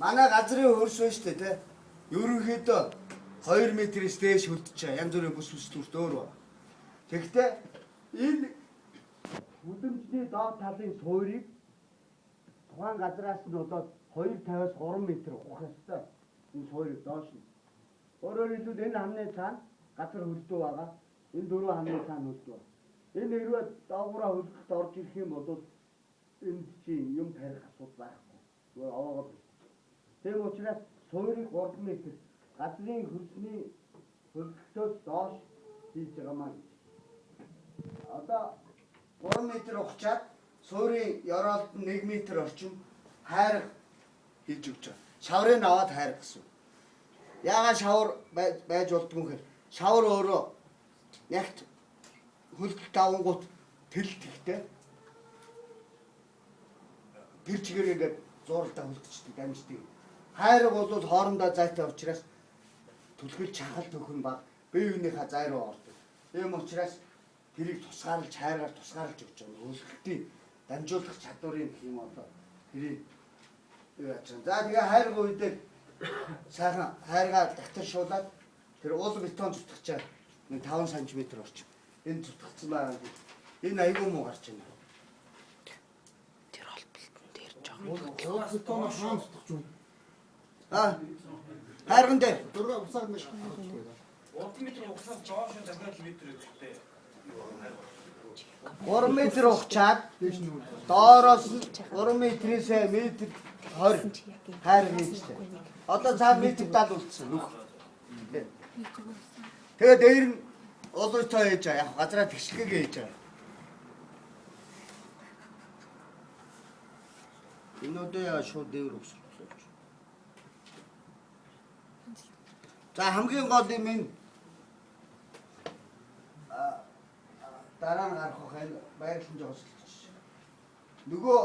Манай газрын хөрс байна шүү дээ тий. Ерөнхийдөө 2 метрээс дээш хөлдөж янз бүрийн бүс бүслүүрт өөр ба. Тэгэхдээ энэ хүлэмжний доод талын суурийг тухайн газраас нь болоод 250-аас 3 метр ухах ёстой. Энэ суурийг доош нь. Өөрөөр хэлбэл энэ хамны цаана газар хөлдөө байгаа. Энэ дөрвөн хамны цаана хөлдөө. Энэ хэрвээ доогуура хөлдөлт орж ирэх юм бол энд чинь юм тарих асуудал байхгүй. Зүгээр овоогоо. Тийм учраас суурийг 3 метр газрын хөлсний хөлдөлтөөс доош хийж байгаамаа гэж. Одоо 3 метр ухчаад суурийн ёроолт нь 1 метр орчим хайрга хийж өгч байгаа. Шаврыг аваад хайрга гэсэн. Яагаад шавар байж болдгүй юм хэр? Шавар өөрөө ягт хөлдөлт давангууд тэлэлтэхтэй. Тэр чигээр ингээд зуралдаа хөлдчихдэг, дамждаг. Хайрга бол хоорондоо зайтай учраас түлхэл чахал төхөн баг бие биенийхээ зай руу ордог. Тийм учраас тэрийг тусгаарлаж, хайргаар тусгаарлаж өгч байгаа. Хөлдөлтийн дамжуулах чадварыг гэх юм одоо тэрийг юу яаж байгаа. За тэгээ хайрга үедээ сайхан хайргаа давтаршуулаад тэр уул бетон зүтгэж нэг 5 см орчим. Энэ зүтгэгдсэн байгаа. Энэ айгүй муу гарч байна. Тэр холболтон дээр жоо. Уул бетон хаан зүтгэж үү? Хайрган дээр 4 усаад маш хаан. 3 метр ухсаас доош нь дахиад метр өгчтэй. 3 метр ухчаад доороос 3 метрээс метр 20 хайрга хийжтэй. Одоо цаа метр 70 үлдсэн нүх. Тэгээд дээр нь олонтой хийж байгаа. Яг газраа тэгшлэгээ хийж байгаа. Энэ одоо шууд дээр өсөж. За хамгийн гол юм энэ дараа нь гарах энэ байгалийн жогсолч. Нөгөө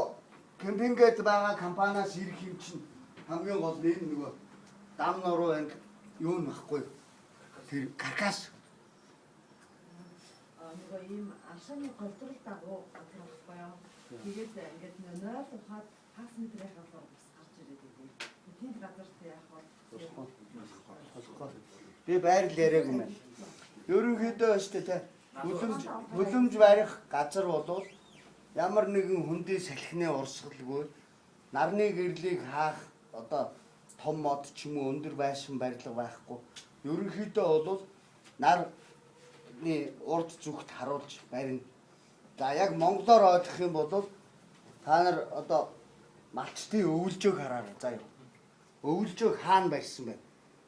кемпингээд байгаа компаниас ирэх юм чинь хамгийн гол нь энэ нөгөө дам нуруу энэ юу нөхгүй. Тэр каркас. Нөгөө ийм алшааны голдрол дагуу газар байхгүй юу? Тэгээд ингээд 0 ухаад 5 метрийн хавар бас гарч ирээд байдаг. Тийм газарт яах вэ? Би байрал яриаг юм байна. Ерөнхийдөө шүү дээ хөлөмж барих газар болвол ямар нэгэн хүндий салхины урсгалгүй нарны гэрлийг хаах одоо том мод ч юм уу өндөр байшин барилга байхгүй. Ерөнхийдөө бол нарны урд зүгт харуулж барина. За яг монголоор ойлгох юм бол та нар одоо малчтын өвөлжөөг хараарай заа юу. Өвөлжөөг хаана барьсан бэ?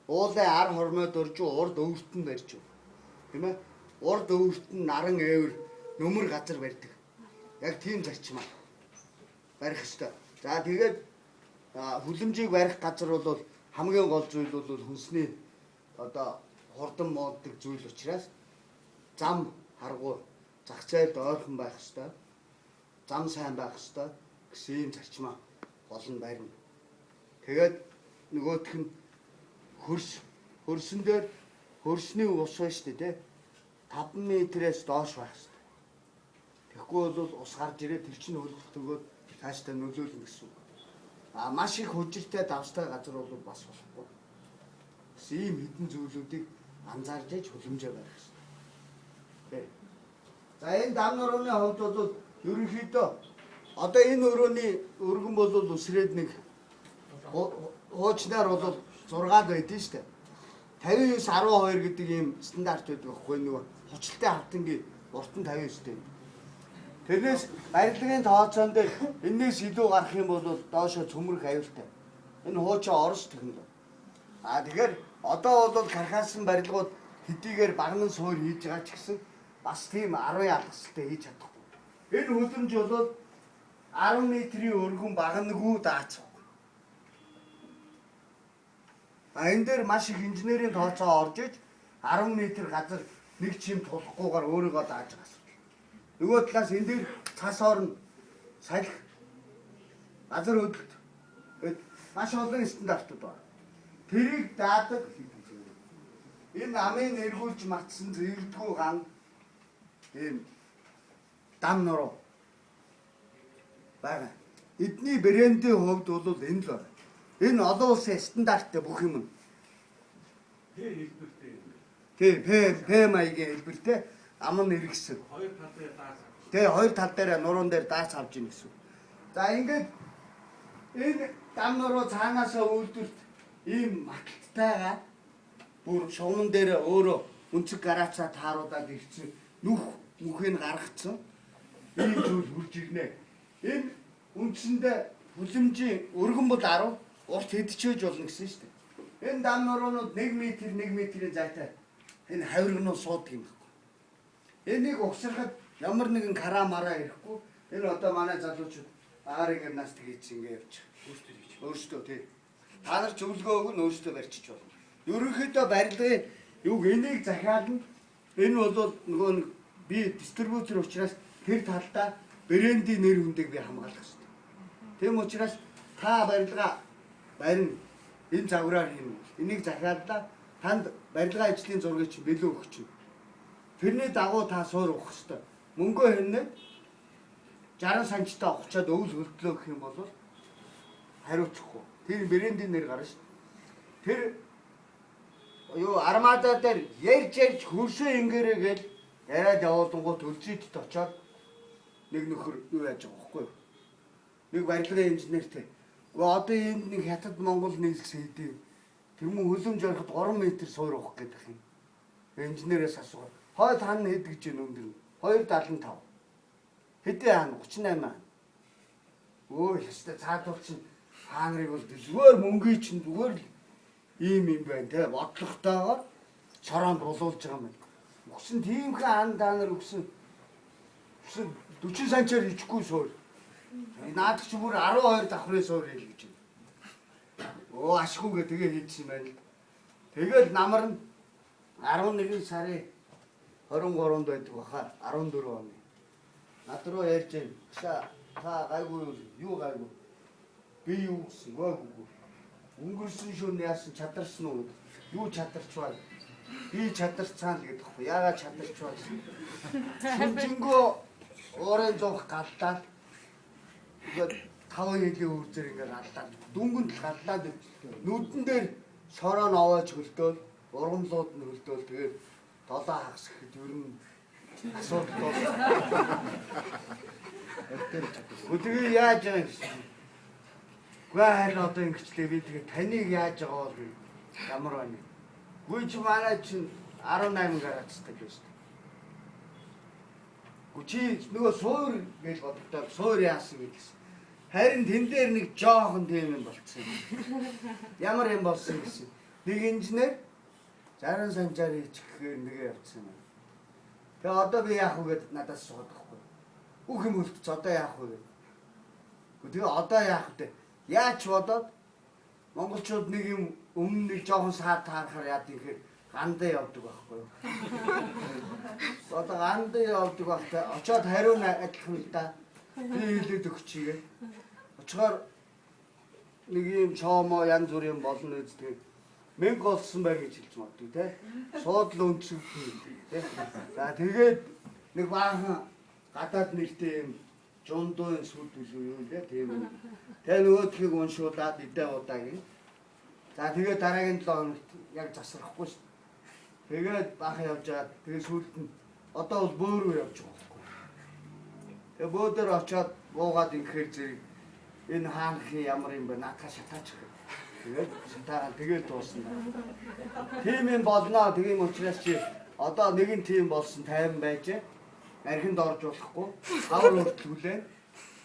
Уулын ар хормойд орж урд өвөрт нь барьж юу. Тийм ээ? Урд өвөрт нь наран ээвэр нөмөр газар барьдаг. Яг тийм зарчмаа барих ёстой. За тэгээд хүлэмжийг барих газар бол хамгийн гол зүйл бол хүнсний одоо хурдан мууддаг зүйл учраас зам харгуй зах зээлд ойрхон байх ёстой. Зам сайн байх ёстой гэсэн ийм зарчмаа гол нь барина. Тэгээд нөгөөх нь хөрсөн дээр хөрсний ус байна шүү дээ. 5 метрээс доош байх хэрэгтэй. Тэгэхгүй бол ус гарч ирээд тэр чинь хөлдөлт өгөөд цаашдаа нөлөөлнө гэсэн үг. Маш их хүчтэй давстай газар бол бас болохгүй. Ийм хэдэн зүйлүүдийг анзаарж иж хүлэмжээ барих хэрэгтэй. За энэ дам нурууны хувьд бол ерөнхийдөө одоо энэ өрөөний өргөн бол үсрээд нэг хуучнаар бол 6 байдэн шүү дээ. 59-12 гэдэг ийм стандарт байдаг байхгүй нөгөө хучлалтай хавтангийн урт нь 59 дээ. Тэрнээс барилгын тооцоон дээр энэс илүү гарах юм бол доошо цөмрөх аюултай. Энэ хуучин орос технологи. Тэгэхээр одоо бол каркасан барилгууд хэдийгээр багнан суур хийж байгаа ч гэсэн бас тийм 10 ялгастай хийж чадахгүй. Энэ хүлэмж бол 10 метрийн өргөн багнагүй даацсан. Энэ дээр маш их инженерийн тооцоо орж иж 10 м газар нэг чим тулахгүйгээр өөрийгөө дааж байгаа. Нөгөө талаас энэ дээр цас орно салхи газар хөдлөлт маш олон стандартууд байна. Тэрийг даадаг энэ амын эргүүлж матсан зэрэгдгүй ган ийм дам нуруу байгаа. Эдний брендийн хувьд бол энэ л байна. Энэ олон улсын стандарттай бүх юм. Тэр хэлбэртэй юм. П маягийн хэлбэртэй ам нэргсэн. Хоёр тал дээр дааж. Тэгээ хоёр тал дээр нуруунд дээр даац авч ийн гэсэн. За ингээд энэ дам нуруу цаанаасаа үйлдвэрт ийм матлтайгаа бүр шугамн дээр өөрөө өнцөг гараацаа тааруулаад ирсэн нүхийг гаргацсан. Ийм зүйл хурж ирнэ. Энэ үндсэндээ хүлэмжийн өргөн бол 10 урт хэдчээж болно гэсэн шүү дээ. Энэ дам нуруунууд 1 м 1 м-ийн зайтай энэ хавиргнууд суудаг юм байна. Энийг угсрахад ямар нэгэн караа мараа ирэхгүй. Энэ одоо манай залуучууд аарыг нас тгийц ингэ явж байгаа. Өөрсдөө тий. Та нар зөвлөгөө өгнө өөрсдөө барьчих болно. Ерөнхийдөө барилгын юг энийг захиална. Энэ бол нөгөө нэг би дистрибьютор учраас тэр талдаа брендийн нэр хүндийг би хамгаалах хэрэгтэй. Тийм учраас та барилга барина. Энэ загвараар хийнэ. Энийг захиаллаа. Танд барилгын ажлын зургийг чинь бэлэн өгч чинь. Тэрний дагуу та суур ухах хэрэгтэй. Мөнгөө хийнэ. 60 санчтай ухчаад өвөл хөлтлөө гэх юм бол хариуцахгүй. Тэр брендийн нэр гарна шүү. Тэр юу армада дээр ярьж хөршөө ингээрэй гэж яриад явуулангууд өлзийдд очоод нэг нөхөр юу яаж байгаа байхгүй юу? Нэг барилгын инженертэй. Гэхдээ одоо энд нэг хятад Монгол нийлсэн хэдий. Тэр мөн хөлөмж ороход 3 м суур ухах гэдэг юм. Инженерээс асуугаа. Хой таан хэд гэж юм өндөр? 275. Хэдий хаана 38. Өө ястай цаадуулчин хаанрыг бол зүгээр мөнгөний чинь зүгээр ийм юм байна те бодлоготойгоор сороонд болуулж байгаа юм байна. Өгсөн тиймхэн ан та нар өгсөн 40 санчаар хийчихгүй суур. Наад чи бүр 12 давхрын суур хий гэж байна. Оо ашгүйгээ тэгээ хийчихсэн байна л. Тэгэл намар нь 11 сарын 23-нд байдаг баха 14 оны. Над руу ярьж байна. Та гайгүй юу гайгүй. Би юу гэсэн гайгүй. Өнгөрсөн шөнө яасан чадарсан уу? Юу чадарч бай. Би чадарцсан л гэдэг байхгүй. Яагаад чадарч бай? Сүнжингөө уурын зовх галдаад ингээд 5 жилийн үрзэр ингээд галдаад дүнгүнд л галдаад нүдэн дээр сороо новоож хөлдөөл ургамлууд нь хөлдөөл тэгээд долоо хагас гэхэд ер нь асуудал бол. Өдгөө яаж байгаа юм бэ? Гүн харин одоо ингэчлээ би тэгээ таныг яаж байгаа бол ямар байна? Гүн чи манай чинь 18 гарацтай гэж шүү дээ. Гүн чи нөгөө суур гэж бодогдоод суур яасан гэдгсэн. Харин тэн дээр нэг жоохон тийм юм болцсон юм. Ямар юм болсон гэсэн. Нэг инженер 60 санчаар хийчих гэхээр нэгэ явцсан юм. Тэгээ одоо би яах вэ гэд надаас суудаг байхгүй. Бүх юм үлдчих одоо яах вэ гэд. Тэгээ одоо яах вэ? Яаж бодоод монголчууд нэг юм өмнө нэг жоохон саад таарахаар яад юм гэхээр гандаа явдаг байхгүй юу? Одоо гандаа явдаг байхдаа очоод хариу адилхан л да. Би хэлээд өгчийгээ. Очихоор нэг юм чомо янз бүрийн болно үстэй. Мэнг олсон бай гэж хэлж магадгүй те. Суудлын өнцөг те. За тэгээд нэг баахан гадаад нэртэй юм жундуун сүд юу юм те тийм. Тэгээ нөгөөдхийг уншуулад идэ удаагийн. За тэгээд дараагийн 7 хоногт яг засрахгүй шүү. Тэгээд баахан явж байгаа. Тэгээд сүлд нь одоо бол бөөрөө явж байгаа байхгүй. Тэгээ бөөдөр очоод буугаад инхээр зэрэг энэ хаанхын ямар юм бэ? Наатаа шатаач гэх. Тэгээд шатаа тэгээд дуусна. Тийм юм болно. Тийм учраас чи одоо нэгэн тим болсон 50 байж архинд орж болохгүй. Хавар өртгүүлээ.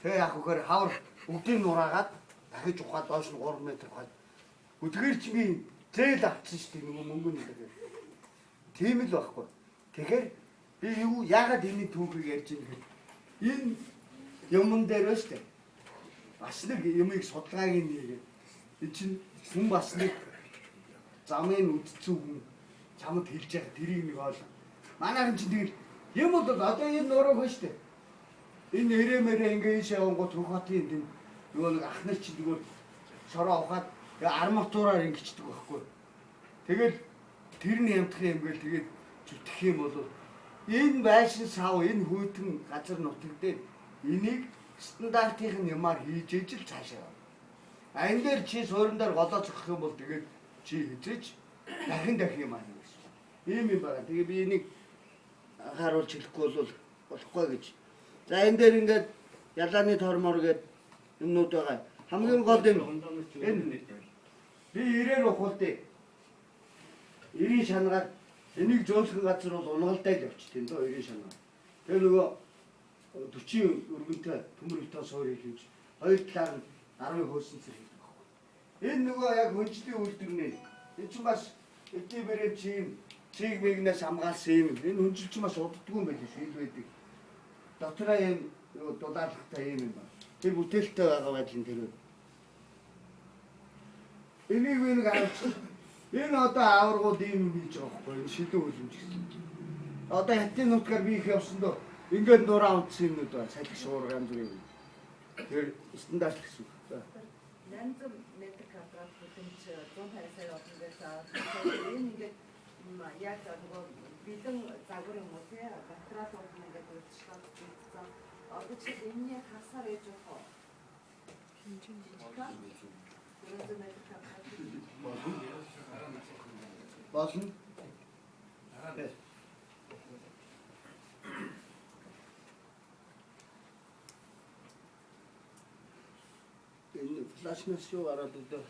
Тэгээ яг хөөр хавар бүгдийг нураагаад дахиж ухаад доош нь 3 м хойд. Өдгөр чи би зээл авчихсан шүү дээ нөгөө мөнгө нь тэгээд. Тийм л байхгүй. Тэгэхээр би юу яагаад энэ түүхийг ярьж байгаа юм бэ? Энэ юмн дээр шүү дээ. Бас нэг юмыг судалгаагийн нэг. Энэ чинь хүн бас нэг замын үдцүү хүн чамд хэлж байгаа тэрийг нэг оол. Манайхан чинь тэгэл юм бол одоо энэ нуруу хөө шүү дээ. Энэ нэрэмэрээ ингээ шавангууд хөхатын энэ нөгөө нэг ах нар чинь нөгөө сороо ухаад арматураар ингэчдэг байхгүй. Тэгэл тэрний ямтах юм гээл тэгээд зүтгэх юм бол энэ байшин сав энэ хүйтэн газар нутаг дээр энийг стандартын юмар хийж ижил цаашаа. Ан дээр чи суурин дээр голоо цохох юм бол тэгээд чи хизээч дахин юм аа гэсэн. Ийм юм байна. Тэгээ би энийг харуулж хэлэхгүй бол болохгүй гэж. За энэ дээр ингээд ялааны тормор гэдэг юмнууд байгаа. Хамгийн гол юм энэ би ирээр ухуултыг 90 шангаар энийг зөөлхөн газар бол унгалдаа л явчихтын дөө 90 шангаар. Тэгээ нөгөө 40 өргөнтэй төмөр бетон суур хийлгэж хоёр талаар нь 10 хөөсөн зэрэг хийх байхгүй. Энэ нөгөө яг хөнжлийн үйлдвэрний энэ чинь бас эдний бэрэн чим цэг мэгнээс хамгаалсан юм. Энэ хөнжил чинь бас уддгүй юм байл шүү ил байдаг. Дотроо юм дулаалгатай юм байна. Тэр бүтээлтэй байгаа байдал нь тэр. Энийг нэг авчих. Энэ одоо аваргууд ийм юм хийж байгаа байхгүй. Энэ шилэн хөлөмж гэсэн. Одоо хятадын нутгаар би их явсан доо. Ингээд нураа унтсан юмнууд ба салхи шуурга янз бүрийн. Тэр стандарт гэсэн. Янз метр квадрат хөлөмж 150 сая олон дээр энэ ингээд яг нөгөө бэлэн загвар юм уу те материал болгоно ингээд өөрчлөлт хийсэн. Одоо чи энэний хасаар ээж явах. Болно. Энэ флашнаас юу гараад өгдөө.